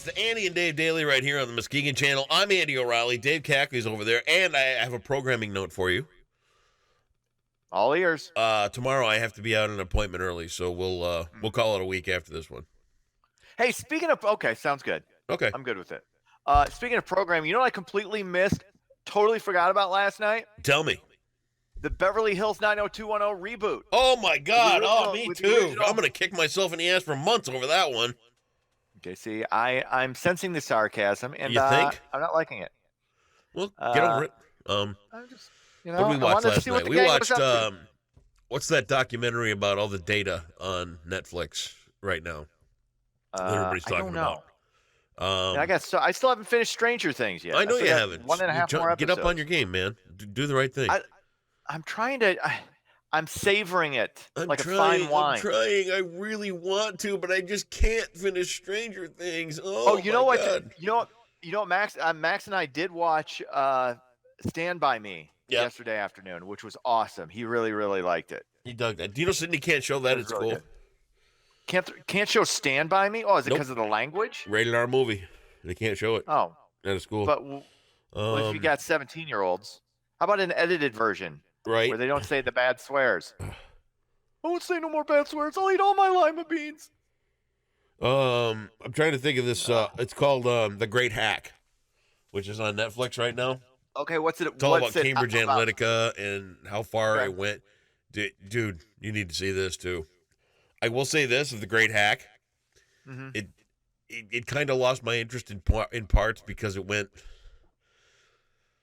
It's the Andy and Dave Daily right here on the Muskegon channel. I'm Andy O'Reilly. Dave Cackley's over there, and I have a programming note for you. All ears. Tomorrow I have to be out on an appointment early, so we'll call it a week after this one. Hey, speaking of, okay, sounds good. Okay. I'm good with it. Speaking of programming, you know what I completely missed, totally forgot about last night? Tell me. The Beverly Hills 90210 reboot. Oh, my God. original- Me with the too. original- I'm going to kick myself in the ass for months over that one. Okay, see, I'm sensing the sarcasm, and You think? I'm not liking it. Well, get over it. I'm just, What did we watch last night? We watched, up to. what's that documentary about all the data on Netflix right now that everybody's talking I don't know. about? I still haven't finished Stranger Things yet. I know you got haven't. 1.5 more Get episodes. up on your game, man. Do the right thing. I'm trying to. I'm savoring it a fine wine. I'm trying. I really want to, but I just can't finish Stranger Things. Oh, you know what? God. You know what? Max and I did watch Stand By Me yesterday afternoon, which was awesome. He really, really liked it. He dug that. Do you know Sydney can't show that? It's really cool. Good. Can't show Stand By Me? Oh, is it Nope. because of the language? Rated R movie. They can't show it. Oh, That is cool. but if you got 17-year-olds, how about an edited version? Right. Where they don't say the bad swears. I won't say no more bad swears. I'll eat all my lima beans. I'm trying to think of this. It's called The Great Hack, which is on Netflix right now. Okay, what's it? It's all about Cambridge Analytica and how far I went. Dude, you need to see this too. I will say this of The Great Hack. Mm-hmm. It kind of lost my interest in parts because it went.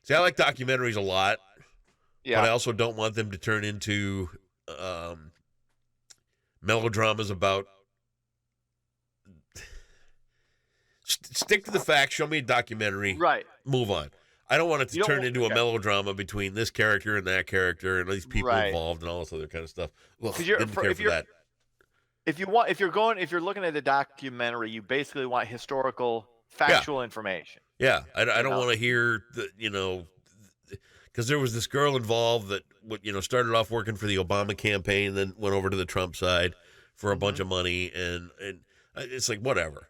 See, I like documentaries a lot. Yeah. But I also don't want them to turn into melodramas about. Stick to the facts. Show me a documentary. Right. Move on. I don't want it to turn into a melodrama between this character and that character and these people involved and all this other kind of stuff. Ugh, didn't care for that. If you're looking at a documentary, you basically want historical, factual information. Yeah, I don't want to hear because there was this girl involved that started off working for the Obama campaign, then went over to the Trump side for a bunch of money, and it's like whatever.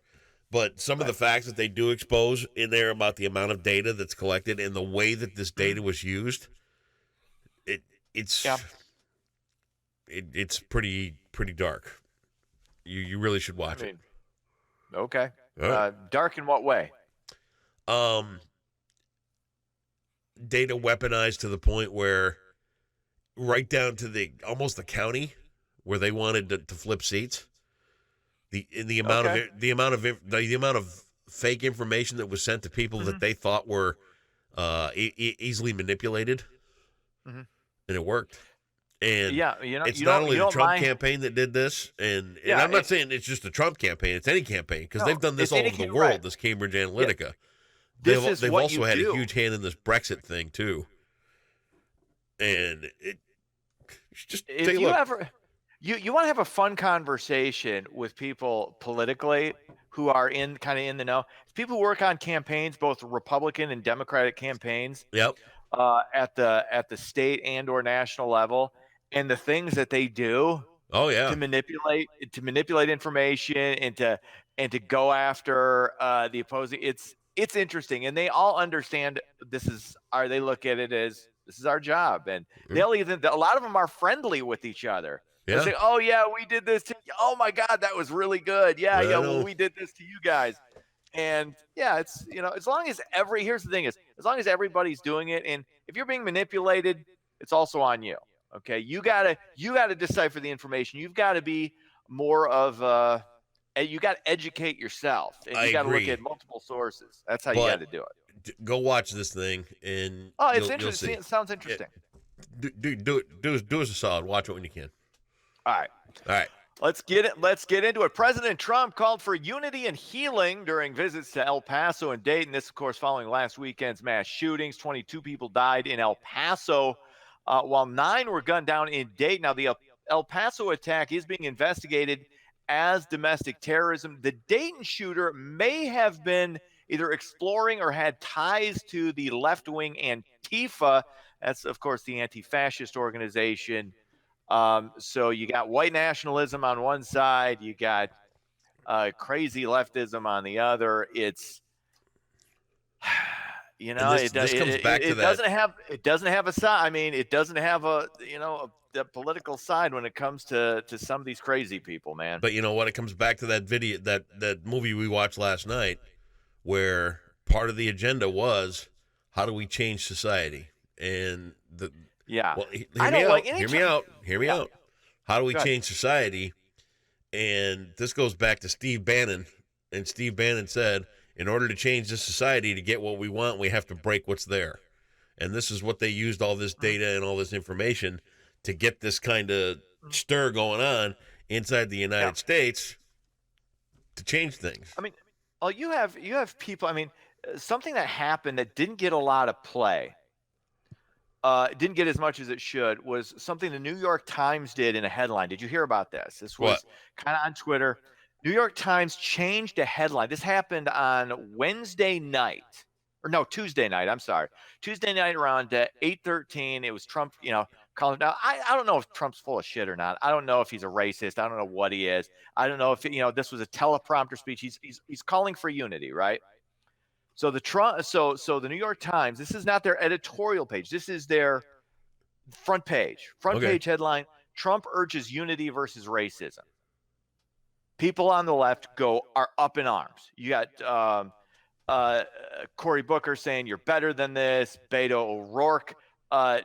But some of the facts that they do expose in there about the amount of data that's collected and the way that this data was used, it's pretty dark. You really should watch it. Okay. Right. Dark in what way? Data weaponized to the point where right down to almost the county where they wanted to flip seats. The amount of fake information that was sent to people that they thought were easily manipulated, and it worked. And it's not only the Trump campaign that did this, and I'm not saying it's just the Trump campaign; it's any campaign because they've done this all over the world. This Cambridge Analytica, they've also had a huge hand in this Brexit thing too. And just take a look. You want to have a fun conversation with people politically who are kind of in the know. People who work on campaigns, both Republican and Democratic campaigns. Yep. At the state and or national level, and the things that they do. Oh yeah. To manipulate information and to go after the opposing. It's interesting, and they all understand they look at it as this is our job, and they'll even a lot of them are friendly with each other. They say, "Oh yeah, we did this to you. Oh my God, that was really good. Yeah, well, we did this to you guys." And it's as long as here's the thing is as long as everybody's doing it, and if you're being manipulated, it's also on you. Okay, you gotta decipher the information. You've got to be more of you got to educate yourself, and you got to look at multiple sources. That's how you got to do it. Go watch this thing, and it's interesting. It sounds interesting. Do us a solid. Watch it when you can. All right. Let's get into it. President Trump called for unity and healing during visits to El Paso and Dayton. This, of course, following last weekend's mass shootings. 22 people died in El Paso, while 9 were gunned down in Dayton. Now, the El Paso attack is being investigated as domestic terrorism. The Dayton shooter may have been either exploring or had ties to the left-wing Antifa. That's, of course, the anti-fascist organization. So you got white nationalism on one side, you got crazy leftism on the other. It's this comes back to it that. doesn't have a side. I mean, it doesn't have the political side when it comes to some of these crazy people, man. But you know what? It comes back to that video, that movie we watched last night, where part of the agenda was how do we change society? And hear me out. How do we change society? And this goes back to Steve Bannon. And Steve Bannon said, in order to change this society, to get what we want, we have to break what's there. And this is what they used all this data and all this information to get this kind of stir going on inside the United States to change things. I mean, you have people. I mean, something that happened that didn't get a lot of play, didn't get as much as it should, was something the New York Times did in a headline. Did you hear about this? This was kind of on Twitter. New York Times changed a headline. This happened on Tuesday night. I'm sorry. Tuesday night around 8:13. It was Trump, calling down. I don't know if Trump's full of shit or not. I don't know if he's a racist. I don't know what he is. I don't know if this was a teleprompter speech. He's calling for unity, right? So the New York Times, this is not their editorial page. This is their front page. Page headline: Trump urges unity versus racism. People on the left are up in arms. You got Cory Booker saying you're better than this. Beto O'Rourke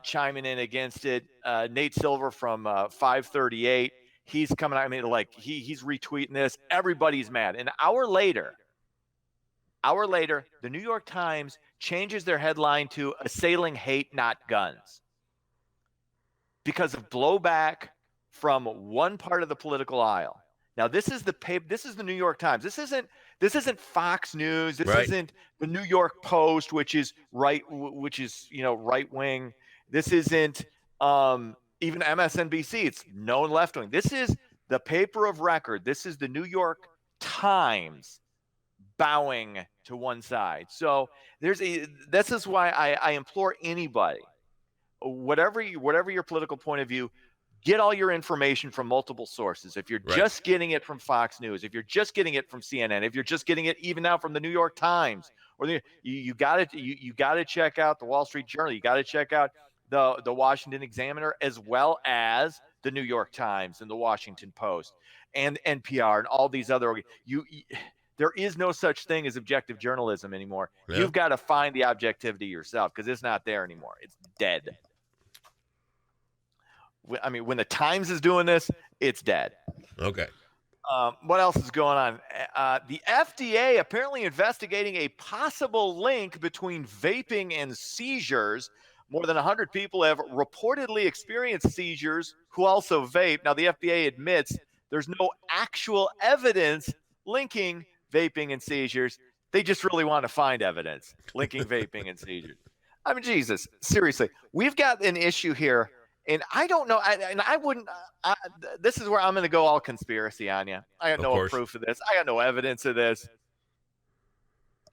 chiming in against it. Nate Silver from 538, he's coming out. I mean, he's retweeting this. Everybody's mad. An hour later, the New York Times changes their headline to "Assailing Hate, Not Guns," because of blowback from one part of the political aisle. Now, this is the New York Times. This isn't Fox News. This isn't the New York Post, which is right wing. This isn't even MSNBC. It's known left wing. This is the paper of record. This is the New York Times bowing to one side. So this is why I implore anybody, whatever your political point of view, get all your information from multiple sources. If you're just getting it from Fox News, if you're just getting it from CNN, if you're just getting it even now from the New York Times, or you got to check out the Wall Street Journal. You got to check out the Washington Examiner, as well as the New York Times and the Washington Post and NPR and all these other. There is no such thing as objective journalism anymore. Yeah. You've got to find the objectivity yourself, because it's not there anymore. It's dead. I mean, when the Times is doing this, it's dead. Okay. What else is going on? The FDA apparently investigating a possible link between vaping and seizures. More than 100 people have reportedly experienced seizures who also vape. Now, the FDA admits there's no actual evidence linking vaping and seizures. They just really want to find evidence linking vaping and seizures. I mean, Jesus, seriously, we've got an issue here. And I don't know, this is where I'm going to go all conspiracy on you. I got no proof of this. I got no evidence of this.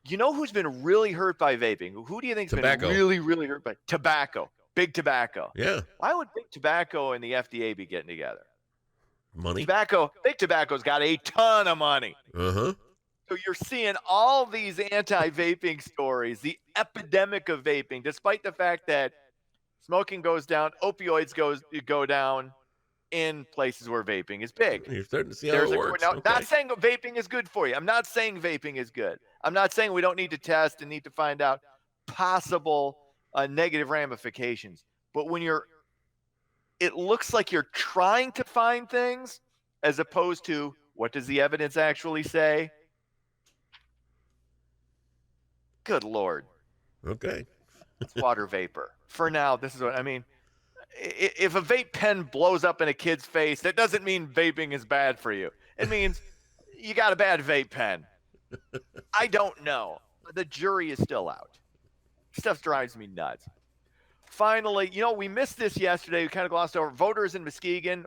You know who's been really hurt by vaping? Who do you think's been really, really hurt by tobacco? Big tobacco. Yeah. Why would big tobacco and the FDA be getting together? Money. Big tobacco's got a ton of money. Uh-huh. So you're seeing all these anti-vaping stories, the epidemic of vaping, despite the fact that smoking goes down, opioids go down in places where vaping is big. You're starting to see how it works. Now, not saying vaping is good for you. I'm not saying vaping is good. I'm not saying we don't need to test and need to find out possible negative ramifications. But when it looks like you're trying to find things as opposed to what does the evidence actually say? Good Lord. Okay. It's water vapor. For now, this is what I mean. If a vape pen blows up in a kid's face, that doesn't mean vaping is bad for you. It means you got a bad vape pen. I don't know. The jury is still out. Stuff drives me nuts. Finally, we missed this yesterday. We kind of glossed over. Voters in Muskegon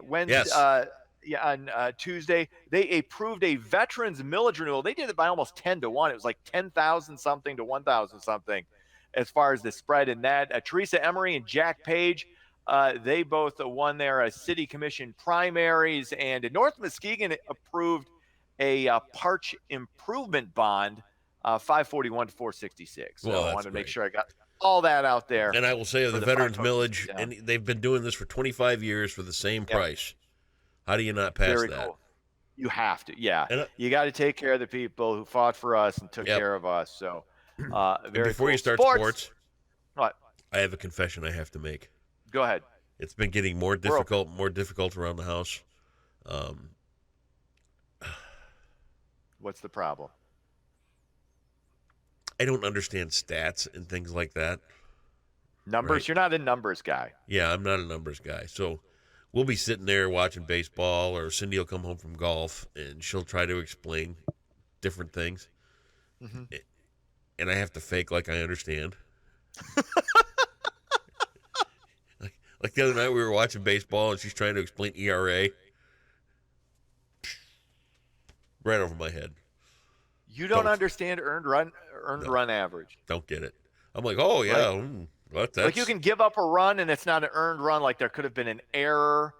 on Tuesday, they approved a veterans millage renewal. They did it by almost 10-1. It was like 10,000 something to 1,000 something. As far as the spread in that, Teresa Emery and Jack Page, they both won their city commission primaries, and North Muskegon approved a Parch improvement bond, 541 to 466. So Well, I that's wanted to make great. sure I got all that out there. And I will say for the Veterans fine folks Millage, in town. and they've been doing this for 25 years for the same price. How do you not pass Very that? cool. You have to, yeah. And, You got to take care of the people who fought for us and took care of us. So, and very before cool. you start sports, What? I have a confession I have to make. Go ahead. It's been getting more difficult around the house. What's the problem? I don't understand stats and things like that. Numbers? Right. You're not a numbers guy. Yeah, I'm not a numbers guy. So we'll be sitting there watching baseball, or Cindy will come home from golf, and she'll try to explain different things. Mm-hmm. And I have to fake like I understand. like the other night we were watching baseball, and she's trying to explain ERA. Right over my head. You don't understand earned run average. Don't get it. I'm like, oh yeah, that's like you can give up a run and it's not an earned run. Like there could have been an error,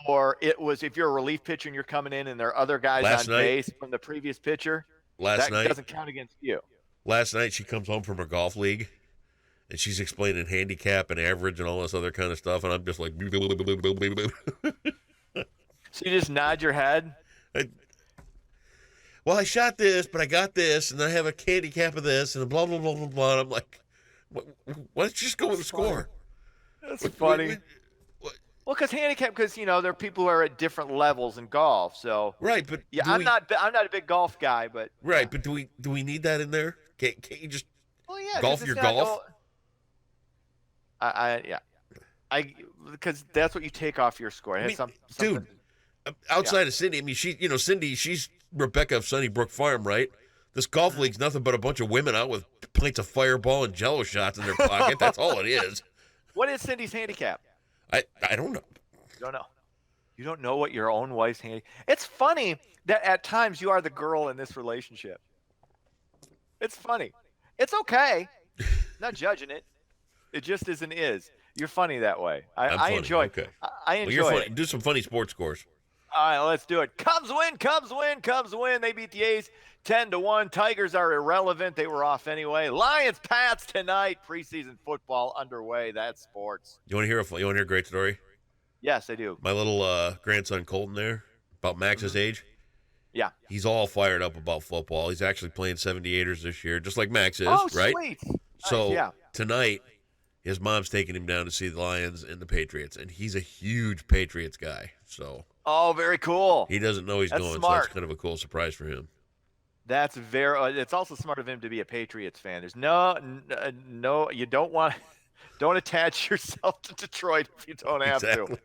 or it was, if you're a relief pitcher and you're coming in and there are other guys on base from the previous pitcher. That doesn't count against you. Last night she comes home from her golf league, and she's explaining handicap and average and all this other kind of stuff, and I'm just like, so you just nod your head. Well, I shot this, but I got this, and I have a handicap of this, and blah, blah, blah, blah, blah. And I'm like, let's just go with the score. That's funny. Well, because there are people who are at different levels in golf. So right, but yeah, I'm not a big golf guy, but right, but do we need that in there? Can't you just golf your golf? Because that's what you take off your score. Dude, outside of Cindy, I mean, Cindy, she's Rebecca of Sunnybrook Farm, right? This golf league's nothing but a bunch of women out with pints of Fireball and Jello shots in their pocket. That's all it is. What is Cindy's handicap? I don't know. You don't know. You don't know what your own wife's handicap. It's funny that at times you are the girl in this relationship. It's funny. It's okay. Not judging it. It just isn't is. You're funny that way. I enjoy. Okay. I enjoy it. Do some funny sports scores. All right, let's do it. Cubs win, Cubs win, Cubs win. They beat the A's 10-1. Tigers are irrelevant. They were off anyway. Lions, Pats tonight. Preseason football underway. That's sports. You want to hear a great story? Yes, I do. My little grandson Colton there, about Max's age. Yeah. He's all fired up about football. He's actually playing 78ers this year, just like Max is, oh, right? Sweet. So tonight, his mom's taking him down to see the Lions and the Patriots, and he's a huge Patriots guy. So. Oh, very cool. He doesn't know he's going, so that's kind of a cool surprise for him. That's it's also smart of him to be a Patriots fan. There's no, you don't attach yourself to Detroit if you don't have to.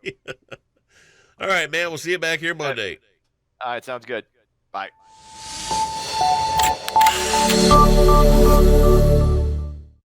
All right, man. We'll see you back here Monday. All right, sounds good. Bye.